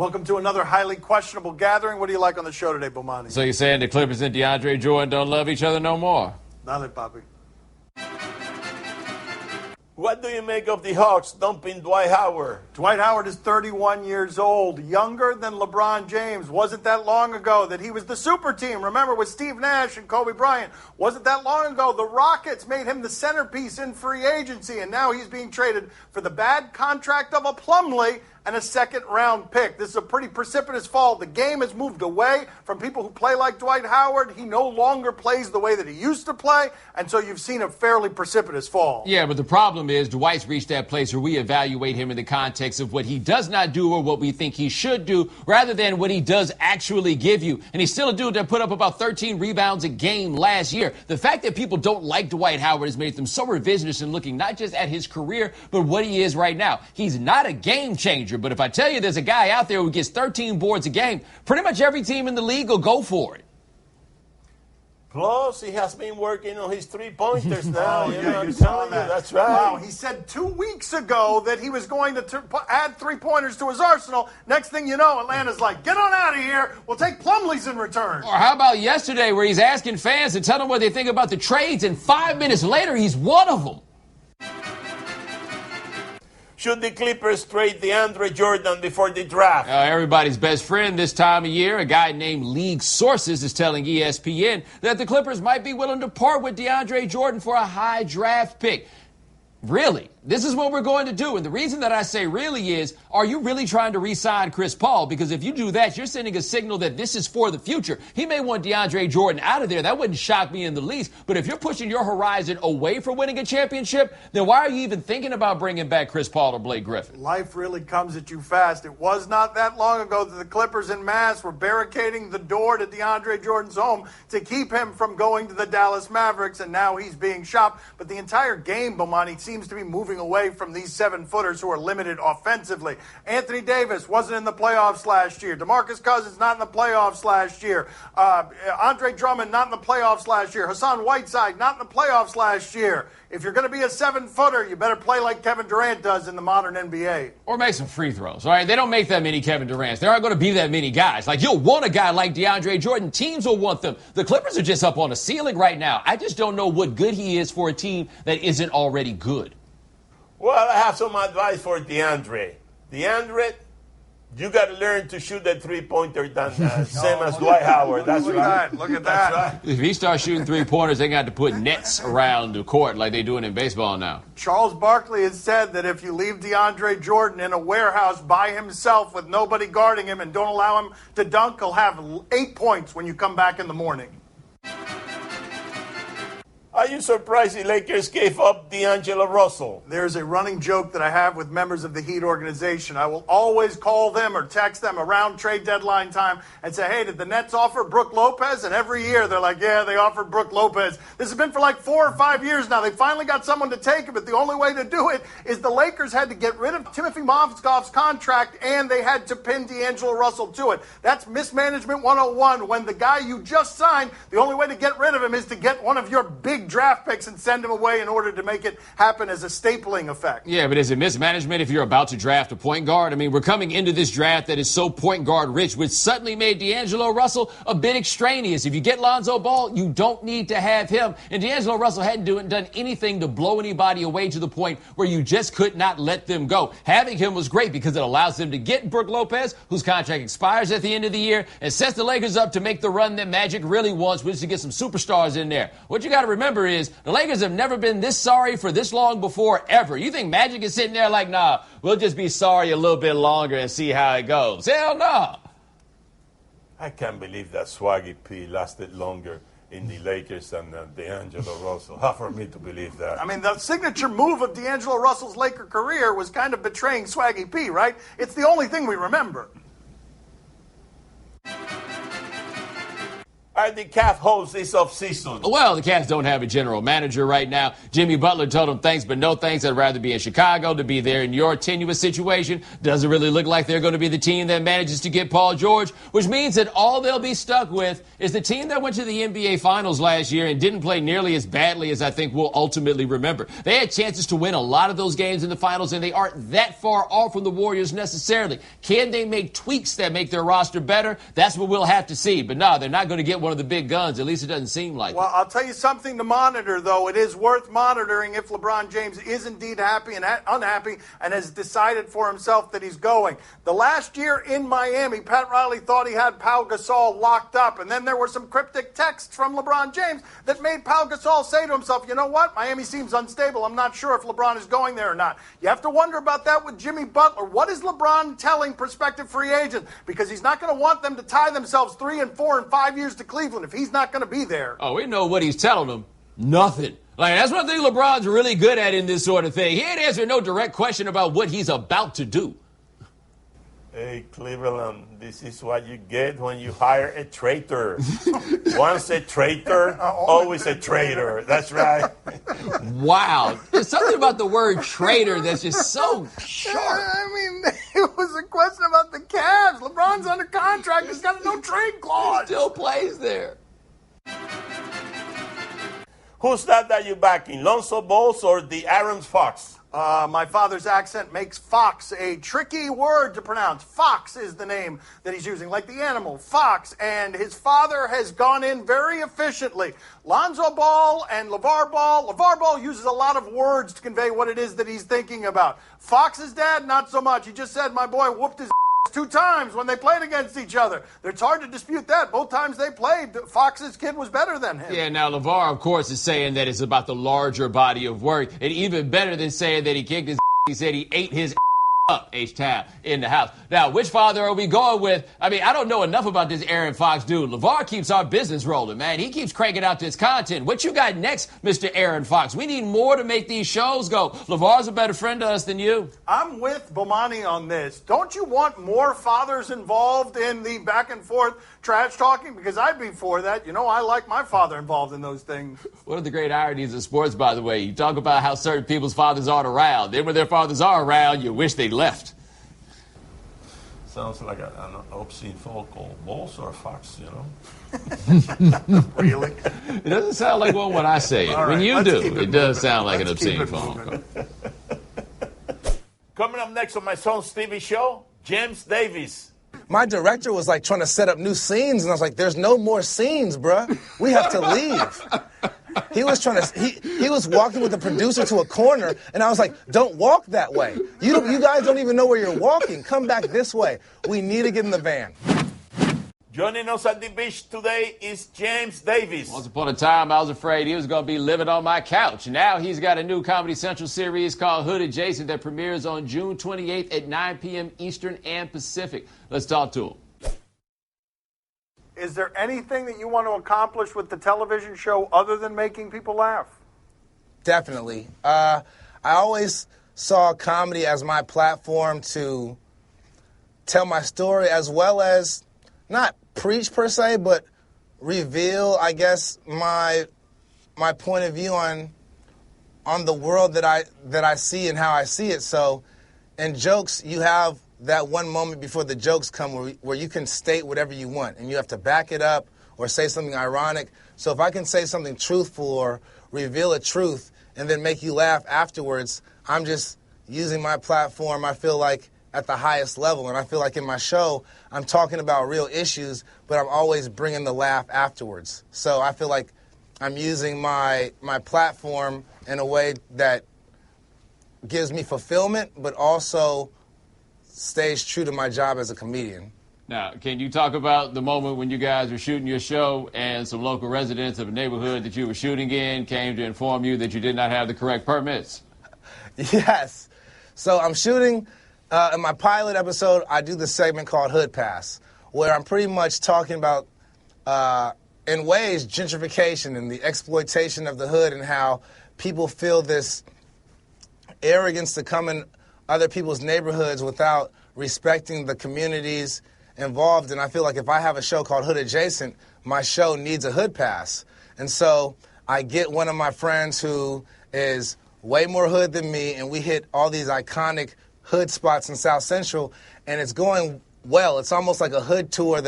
Welcome to another highly questionable gathering. What do you like on the show today, Bomani? So you're saying the Clippers and DeAndre Jordan don't love each other no more? Dale, papi. What do you make of the Hawks dumping Dwight Howard? Dwight Howard is 31 years old, younger than LeBron James. Wasn't that long ago that he was the super team. Remember, with Steve Nash and Kobe Bryant. Wasn't that long ago the Rockets made him the centerpiece in free agency, and now he's being traded for the bad contract of a Plumlee and a second-round pick. This is a pretty precipitous fall. The game has moved away from people who play like Dwight Howard. He no longer plays the way that he used to play, and so you've seen a fairly precipitous fall. Yeah, but the problem is Dwight's reached that place where we evaluate him in the context of what he does not do or what we think he should do rather than what he does actually give you. And he's still a dude that put up about 13 rebounds a game last year. The fact that people don't like Dwight Howard has made them so revisionist in looking not just at his career, but what he is right now. He's not a game changer. But if I tell you there's a guy out there who gets 13 boards a game, pretty much every team in the league will go for it. Plus, he has been working on his three-pointers now. You saw that. That's right. Wow, he said 2 weeks ago that he was going to add three-pointers to his arsenal. Next thing you know, Atlanta's like, get on out of here. We'll take Plumlee's in return. Or how about yesterday where he's asking fans to tell them what they think about the trades, and 5 minutes later, he's one of them. Should the Clippers trade DeAndre Jordan before the draft? Everybody's best friend this time of year, a guy named League Sources, is telling ESPN that the Clippers might be willing to part with DeAndre Jordan for a high draft pick. Really? This is what we're going to do. And the reason that I say really is, are you really trying to re-sign Chris Paul? Because if you do that, you're sending a signal that this is for the future. He may want DeAndre Jordan out of there. That wouldn't shock me in the least. But if you're pushing your horizon away from winning a championship, then why are you even thinking about bringing back Chris Paul or Blake Griffin? Life really comes at you fast. It was not that long ago that the Clippers en masse were barricading the door to DeAndre Jordan's home to keep him from going to the Dallas Mavericks, and now he's being shopped. But the entire game, Bomani, seems to be moving away from these 7-footers who are limited offensively. Anthony Davis wasn't in the playoffs last year. DeMarcus Cousins not in the playoffs last year. Andre Drummond not in the playoffs last year. Hassan Whiteside not in the playoffs last year. If you're going to be a 7-footer, you better play like Kevin Durant does in the modern NBA. Or make some free throws, all right? They don't make that many Kevin Durants. There aren't going to be that many guys. Like, you'll want a guy like DeAndre Jordan. Teams will want them. The Clippers are just up on the ceiling right now. I just don't know what good he is for a team that isn't already good. Well, I have some advice for DeAndre. DeAndre, you got to learn to shoot that three-pointer same as Dwight Howard. That's right. Look at that. Right. If he starts shooting three-pointers, they got to put nets around the court like they're doing in baseball now. Charles Barkley has said that if you leave DeAndre Jordan in a warehouse by himself with nobody guarding him and don't allow him to dunk, he'll have 8 points when you come back in the morning. Are you surprised the Lakers gave up D'Angelo Russell? There's a running joke that I have with members of the Heat organization. I will always call them or text them around trade deadline time and say, hey, did the Nets offer Brook Lopez? And every year they're like, yeah, they offered Brook Lopez. This has been for like 4 or 5 years now. They finally got someone to take it, but the only way to do it is the Lakers had to get rid of Timothy Mozgov's contract and they had to pin D'Angelo Russell to it. That's mismanagement 101. When the guy you just signed, the only way to get rid of him is to get one of your big draft picks and send him away in order to make it happen as a stapling effect. Yeah, but is it mismanagement if you're about to draft a point guard? I mean, we're coming into this draft that is so point guard rich, which suddenly made D'Angelo Russell a bit extraneous. If you get Lonzo Ball, you don't need to have him. And D'Angelo Russell hadn't done anything to blow anybody away to the point where you just could not let them go. Having him was great because it allows them to get Brook Lopez, whose contract expires at the end of the year, and sets the Lakers up to make the run that Magic really wants, which is to get some superstars in there. What you got to remember is the Lakers have never been this sorry for this long before, ever. You think Magic is sitting there like, nah, we'll just be sorry a little bit longer and see how it goes? Hell no. I can't believe that Swaggy P lasted longer in the Lakers than D'Angelo Russell. How for me to believe that? I mean, the signature move of D'Angelo Russell's Laker career was kind of betraying Swaggy P, right? It's the only thing we remember. are the Cavs hosts this offseason? Well, the Cavs don't have a general manager right now. Jimmy Butler told them thanks, but no thanks. I'd rather be in Chicago. To be there in your tenuous situation doesn't really look like they're going to be the team that manages to get Paul George, which means that all they'll be stuck with is the team that went to the NBA Finals last year and didn't play nearly as badly as I think we'll ultimately remember. They had chances to win a lot of those games in the finals, and they aren't that far off from the Warriors necessarily. Can they make tweaks that make their roster better? That's what we'll have to see. But no, they're not going to get one of the big guns. At least it doesn't seem like Well, it. I'll tell you something to monitor, though. It is worth monitoring if LeBron James is indeed happy and unhappy and has decided for himself that he's going. The last year in Miami, Pat Riley thought he had Pau Gasol locked up, and then there were some cryptic texts from LeBron James that made Pau Gasol say to himself, you know what, Miami seems unstable. I'm not sure if LeBron is going there or not. You have to wonder about that with Jimmy Butler. What is LeBron telling prospective free agents? Because he's not going to want them to tie themselves 3 and 4 and 5 years to Cleveland if he's not going to be there. Oh, we know what he's telling them. Nothing. Like, that's one thing LeBron's really good at in this sort of thing. He ain't answering no direct question about what he's about to do. Hey, Cleveland, this is what you get when you hire a traitor. Once a traitor, always a traitor. That's right. Wow. There's something about the word traitor that's just so sharp. I mean, it was a question about the Cavs. LeBron's under contract. He's got a no trade clause. Still plays there. Who's that you're backing, Lonzo Balls or the Aaron Fox? My father's accent makes fox a tricky word to pronounce. Fox is the name that he's using, like the animal, fox. And his father has gone in very efficiently. Lonzo Ball and LeVar Ball. LeVar Ball uses a lot of words to convey what it is that he's thinking about. Fox's dad, not so much. He just said, my boy whooped his 2 times when they played against each other. It's hard to dispute that. Both times they played, Fox's kid was better than him. Yeah, now LeVar, of course, is saying that it's about the larger body of work. And even better than saying that he kicked his he said he ate his up H-Town in the house. Now, which father are we going with? I mean, I don't know enough about this Aaron Fox dude. LeVar keeps our business rolling, man. He keeps cranking out this content. What you got next, Mr. Aaron Fox? We need more to make these shows go. LeVar's a better friend to us than you. I'm with Bomani on this. Don't you want more fathers involved in the back and forth trash talking? Because I'd be for that. You know, I like my father involved in those things. One of the great ironies of sports, by the way, you talk about how certain people's fathers aren't around. Then when their fathers are around, you wish they left. Sounds like an obscene phone call. Balls or Fox, you know? Really? It doesn't sound like one when I say it. All When right, you let's do, keep it does moving. sound like an Let's keep obscene it phone moving. call. Coming up next on my son's TV show, James Davis. My director was like trying to set up new scenes, and I was like, "There's no more scenes, bruh. We have to leave." He was trying to. He was walking with the producer to a corner, and I was like, "Don't walk that way. You guys don't even know where you're walking. Come back this way. We need to get in the van." Joining us at the beach today is James Davis. Once upon a time, I was afraid he was going to be living on my couch. Now he's got a new Comedy Central series called Hood Adjacent that premieres on June 28th at 9 p.m. Eastern and Pacific. Let's talk to him. Is there anything that you want to accomplish with the television show other than making people laugh? Definitely. I always saw comedy as my platform to tell my story, as well as not preach per se, but reveal, I guess, my point of view on the world that I see and how I see it. So in jokes, you have that one moment before the jokes come where you can state whatever you want, and you have to back it up or say something ironic. So if I can say something truthful or reveal a truth and then make you laugh afterwards, I'm just using my platform, I feel like, at the highest level. And I feel like in my show, I'm talking about real issues, but I'm always bringing the laugh afterwards. So I feel like I'm using my platform in a way that gives me fulfillment, but also stays true to my job as a comedian. Now, can you talk about the moment when you guys were shooting your show and some local residents of a neighborhood that you were shooting in came to inform you that you did not have the correct permits? Yes. So I'm shooting, in my pilot episode, I do this segment called Hood Pass, where I'm pretty much talking about, in ways, gentrification and the exploitation of the hood and how people feel this arrogance to come in other people's neighborhoods without respecting the communities involved. And I feel like if I have a show called Hood Adjacent, my show needs a hood pass. And so I get one of my friends who is way more hood than me, and we hit all these iconic hood spots in South Central, and it's going well. It's almost like a hood tour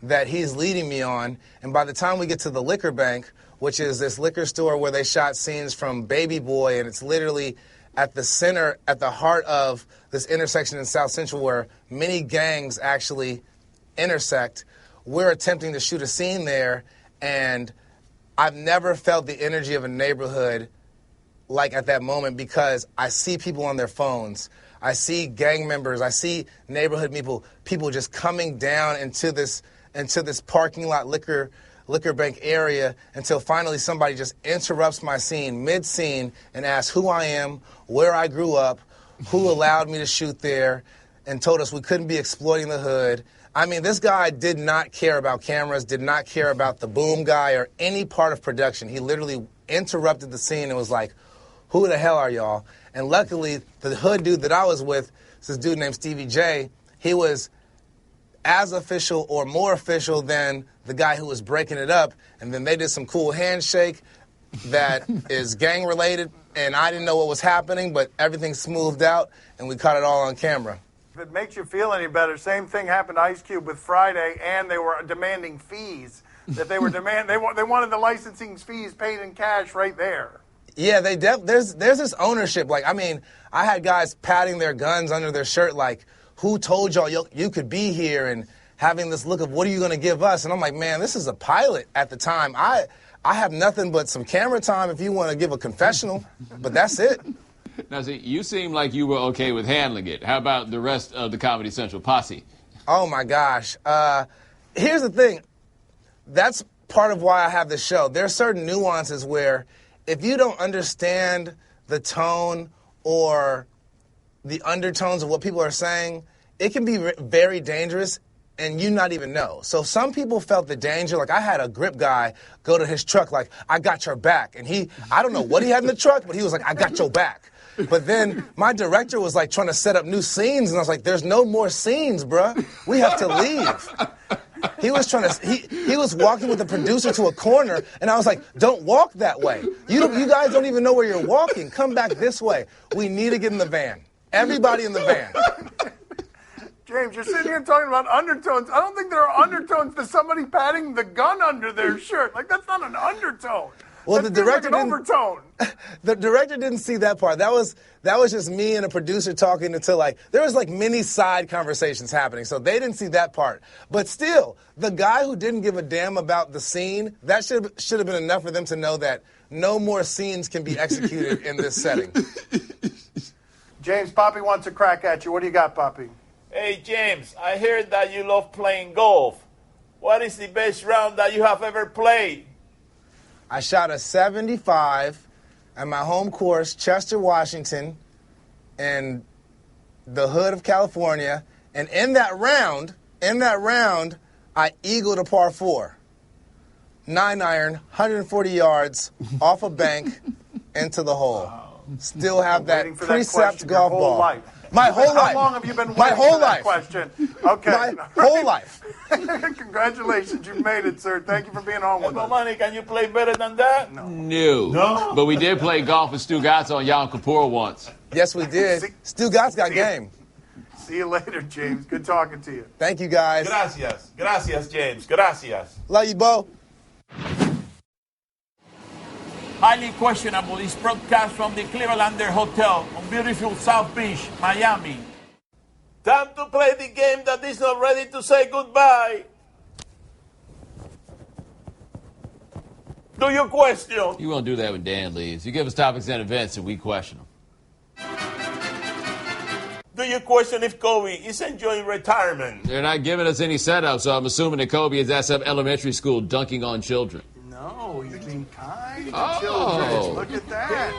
that he's leading me on. And by the time we get to the Liquor Bank, which is this liquor store where they shot scenes from Baby Boy, and it's literally at the center, at the heart of this intersection in South Central where many gangs actually intersect, we're attempting to shoot a scene there, and I've never felt the energy of a neighborhood like at that moment, because I see people on their phones. I see gang members. I see neighborhood people just coming down into this parking lot liquor bank area until finally somebody just interrupts my scene, mid-scene, and asks who I am, where I grew up, who allowed me to shoot there, and told us we couldn't be exploiting the hood. I mean, this guy did not care about cameras, did not care about the boom guy or any part of production. He literally interrupted the scene and was like, who the hell are y'all? And luckily, the hood dude that I was with, this dude named Stevie J, he was as official or more official than the guy who was breaking it up. And then they did some cool handshake that is gang related, and I didn't know what was happening, but everything smoothed out, and we caught it all on camera. If it makes you feel any better, same thing happened to Ice Cube with Friday, and they were demanding fees. That they were they wanted the licensing fees paid in cash right there. Yeah, there's this ownership. Like, I mean, I had guys patting their guns under their shirt like, who told y'all you could be here, and having this look of what are you going to give us? And I'm like, man, this is a pilot at the time. I have nothing but some camera time if you want to give a confessional, but that's it. Now, see, you seem like you were okay with handling it. How about the rest of the Comedy Central posse? Oh, my gosh. Here's the thing. That's part of why I have this show. There are certain nuances where if you don't understand the tone or the undertones of what people are saying, it can be very dangerous and you not even know. So some people felt the danger. Like, I had a grip guy go to his truck like, I got your back. And I don't know what he had in the truck, but he was like, I got your back. But then my director was like trying to set up new scenes, and I was like, there's no more scenes, bruh. We have to leave. He was he was walking with the producer to a corner, and I was like, don't walk that way. You guys don't even know where you're walking. Come back this way. We need to get in the van. Everybody in the van. James, you're sitting here talking about undertones. I don't think there are undertones to somebody patting the gun under their shirt. Like, that's not an undertone. Well, that the director like an overtone. The director didn't see that part. That was just me and a producer talking until, like, there was like many side conversations happening, so they didn't see that part. But still, the guy who didn't give a damn about the scene, that should have been enough for them to know that no more scenes can be executed in this setting. James, Papi wants a crack at you. What do you got, Papi? Hey, James, I heard that you love playing golf. What is the best round that you have ever played? I shot a 75 at my home course, Chester, Washington, in the hood of California. And in that round, I eagled a par 4. 9-iron, 140 yards, off a bank, into the hole. Wow. Still have that precept golf ball. Life. My whole life. How long have you been waiting my whole for that life. question? Okay. My whole life. Congratulations, you've made it, sir. Thank you for being on with us. Bomani, can you play better than that? No. But we did play golf with Stu Gatz on Yom Kippur once. Yes, we did. Stu Gatz got game. See you later, James. Good talking to you. Thank you, guys. Gracias. Gracias, James. Gracias. Love you, Bo. Highly questionable is broadcast from the Clevelander Hotel on beautiful South Beach, Miami. Time to play the game that is not ready to say goodbye. Do you question? You won't do that when Dan leaves. You give us topics and events and we question them. Do you question if Kobe is enjoying retirement? They're not giving us any setup, so I'm assuming that Kobe is at some elementary school dunking on children. No, he's being kind to children. Look at that.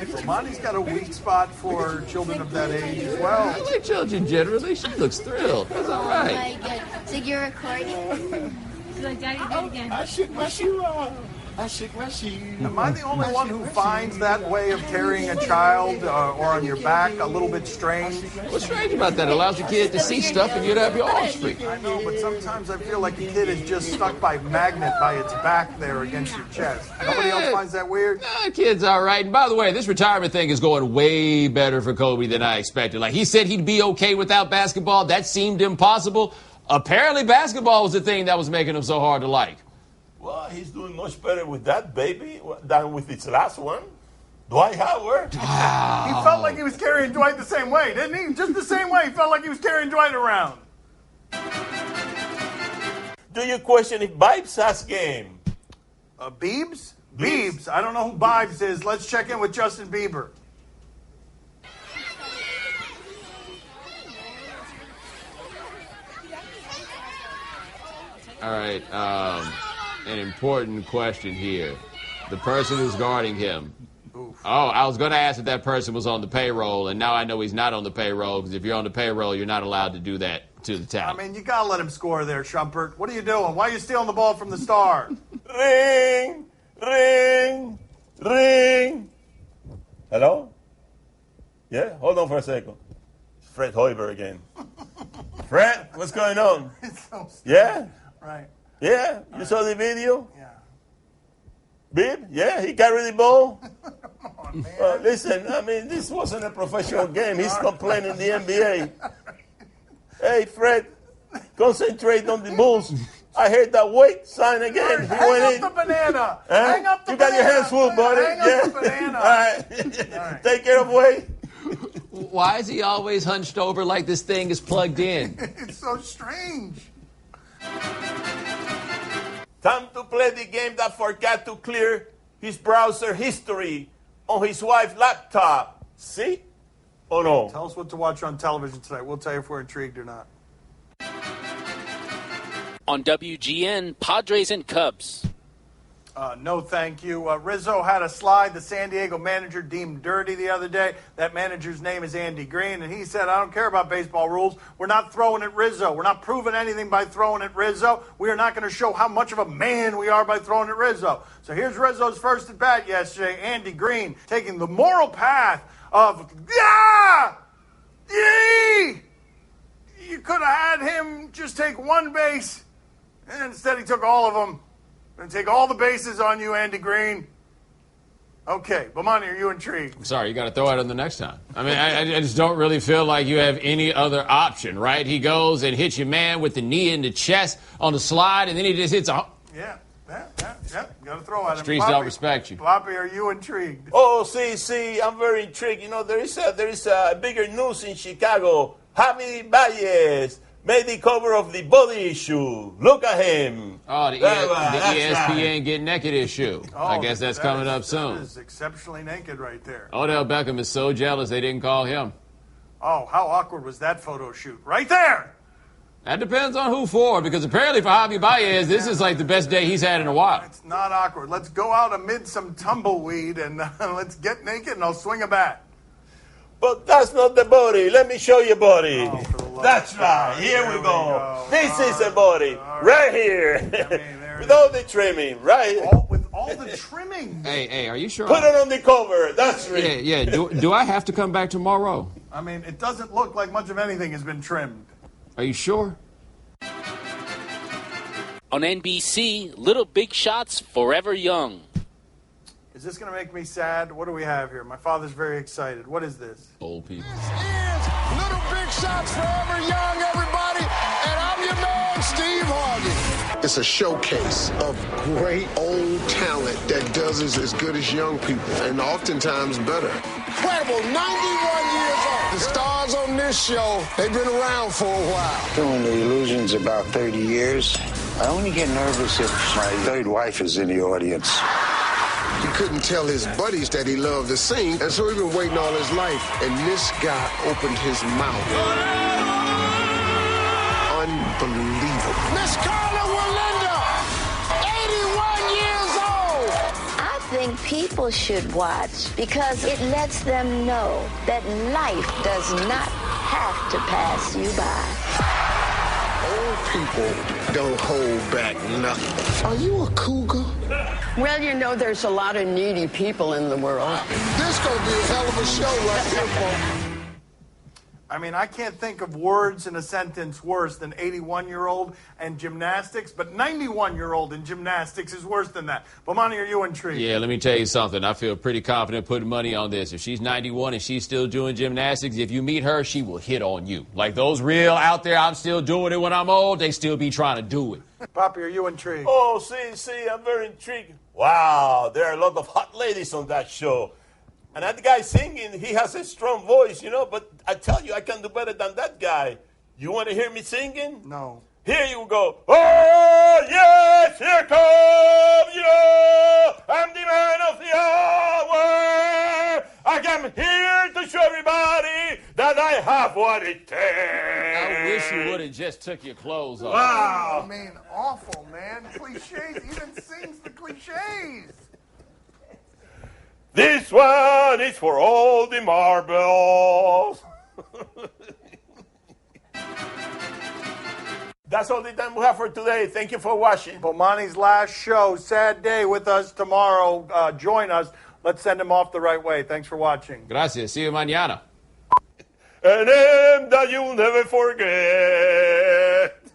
Bomani's got a weak spot for children of that age as well. I like children generally. She looks thrilled. That's all right. Oh my God. So you're recording? Like, Daddy did again. I shook my shoe off. Am I the only one who finds that way of carrying a child or on your back a little bit strange? What's strange about that? It allows the kid to see stuff and you'd have your offspring. I know, but sometimes I feel like the kid is just stuck by magnet by its back there against your chest. Nobody else finds that weird? Kid's all right. And by the way, this retirement thing is going way better for Kobe than I expected. Like, he said he'd be okay without basketball. That seemed impossible. Apparently, basketball was the thing that was making him so hard to like. Well, he's doing much better with that baby than with his last one. Dwight Howard. He felt like he was carrying Dwight the same way, didn't he? Just the same way. He felt like he was carrying Dwight around. Do you question if Bibes has game? Biebs? Biebs. I don't know who Biebs is. Let's check in with Justin Bieber. All right, an important question here. The person who's guarding him. Oof. Oh, I was going to ask if that person was on the payroll, and now I know he's not on the payroll, because if you're on the payroll, you're not allowed to do that to the talent. I mean, you got to let him score there, Shumpert. What are you doing? Why are you stealing the ball from the star? Ring, ring, ring. Hello? Yeah, hold on for a second. It's Fred Hoiberg again. Fred, what's going on? It's so stupid. Yeah? Right. Yeah? You saw the video? Yeah. Bib? Yeah, he carried the ball. Come on, man. Listen, I mean, this wasn't a professional game. He's complaining the NBA. Hey, Fred, concentrate on the Bulls. I heard that weight sign again. He Hang went up in. the banana. Huh? Hang up the You banana. got your hands full, buddy. Hang up the banana. All right. All right. Take care of weight. Why is he always hunched over like this thing is plugged in? It's so strange. Time to play the game that forgot to clear his browser history on his wife's laptop. See? Oh, no. Tell us what to watch on television tonight. We'll tell you if we're intrigued or not. On WGN, Padres and Cubs. No, thank you. Rizzo had a slide the San Diego manager deemed dirty the other day. That manager's name is Andy Green, and he said, I don't care about baseball rules. We're not throwing at Rizzo. We're not proving anything by throwing at Rizzo. We are not going to show how much of a man we are by throwing at Rizzo. So here's Rizzo's first at bat yesterday. Andy Green taking the moral path of, yee! You could have had him just take one base, and instead he took all of them. Going to take all the bases on you, Andy Green. Okay, Bomani, are you intrigued? I'm sorry, you got to throw it on the next time. I mean, I just don't really feel like you have any other option, right? He goes and hits your man with the knee in the chest on the slide, and then he just hits a... Yeah. Got to throw at him. Streets don't respect you. Papi, are you intrigued? Oh, see, I'm very intrigued. You know, there is a bigger news in Chicago. Javi Baez made the cover of the Body Issue. Look at him. Oh, the ESPN Get Naked issue. I guess that's coming up soon. That is exceptionally naked right there. Odell Beckham is so jealous they didn't call him. Oh, how awkward was that photo shoot? Right there! That depends on who for, because apparently for Javi Baez, this is like the best day he's had in a while. It's not awkward. Let's go out amid some tumbleweed and let's get naked and I'll swing a bat. But that's not the body. Let me show you body. Oh, for the love That's of right. God. Here There we go. This All is the body. Right here. there With it all the trimming, right? With all the trimming. Hey, are you sure? Put it on the cover. That's right. Yeah. Do I have to come back tomorrow? I mean, it doesn't look like much of anything has been trimmed. Are you sure? On NBC, Little Big Shots, Forever Young. Is this going to make me sad? What do we have here? My father's very excited. What is this? Old people. This is Little Big Shots Forever Young, everybody, and I'm your man, Steve Harvey. It's a showcase of great old talent that does as good as young people, and oftentimes better. Incredible, 91 years old. The stars on this show, they've been around for a while. Doing the illusions about 30 years. I only get nervous if my third wife is in the audience. He couldn't tell his buddies that he loved to sing, and so he'd been waiting all his life, and this guy opened his mouth. Unbelievable. Miss Carla Walinda, 81 years old. I think people should watch because it lets them know that life does not have to pass you by. Old people don't hold back nothing. Are you a cougar? Well, you know, there's a lot of needy people in the world. This gonna be a hell of a show right here, folks. I mean, I can't think of words in a sentence worse than 81-year-old and gymnastics, but 91-year-old and gymnastics is worse than that. Bomani, are you intrigued? Yeah, let me tell you something. I feel pretty confident putting money on this. If she's 91 and she's still doing gymnastics, if you meet her, she will hit on you. Like those real out there, I'm still doing it when I'm old, they still be trying to do it. Papi, are you intrigued? Oh, see, I'm very intrigued. Wow, there are a lot of hot ladies on that show. And that guy singing, he has a strong voice, you know, but I tell you, I can do better than that guy. You want to hear me singing? No. Here you go. Oh, yes, here come you. I'm the man of the hour. I am here to show everybody that I have what it takes. I wish you would have just took your clothes off. Wow. I mean, awful, man. Cliches. Even sings the cliches. This one is for all the marbles. That's all the time we have for today. Thank you for watching. Bomani's last show, sad day with us tomorrow. Join us. Let's send him off the right way. Thanks for watching. Gracias. See you mañana. A name that you'll never forget.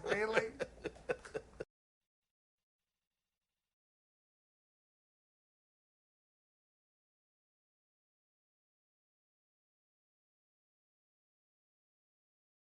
Really?